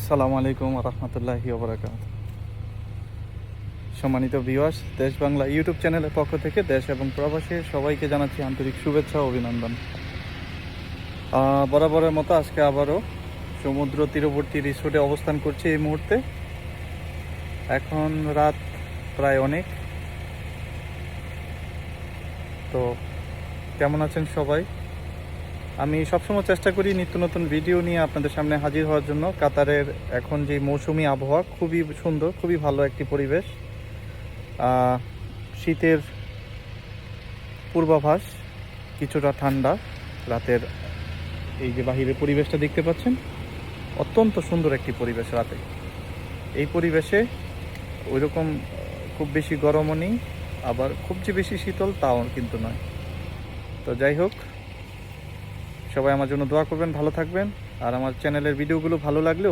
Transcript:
আসসালামু আলাইকুম রহমতুল্লাহি ওবরাকাত। সম্মানিত ভিউয়ার্স, দেশ বাংলা ইউটিউব চ্যানেলের পক্ষ থেকে দেশ এবং প্রবাসী সবাইকে জানাচ্ছি আন্তরিক শুভেচ্ছা ও অভিনন্দন। বরাবরের মতো আজকে আবারও সমুদ্র তীরবর্তী রিসোর্টে অবস্থান করছি এই মুহূর্তে। এখন রাত প্রায় অনেক। তো কেমন আছেন সবাই? আমি সবসময় চেষ্টা করি নিত্য নতুন ভিডিও নিয়ে আপনাদের সামনে হাজির হওয়ার জন্য। কাতারের এখন যে মৌসুমি আবহাওয়া খুবই সুন্দর, খুবই ভালো একটি পরিবেশ। শীতের পূর্বাভাস, কিছুটা ঠান্ডা। রাতের এই যে বাহিরের পরিবেশটা দেখতে পাচ্ছেন, অত্যন্ত সুন্দর একটি পরিবেশ রাতে। এই পরিবেশে ওইরকম খুব বেশি গরমও নেই, আবার খুব যে বেশি শীতল তাও কিন্তু নয়। তো যাই হোক, সবাই আমার জন্য দোয়া করবেন, ভালো থাকবেন। আর আমার চ্যানেলের ভিডিওগুলো ভালো লাগলে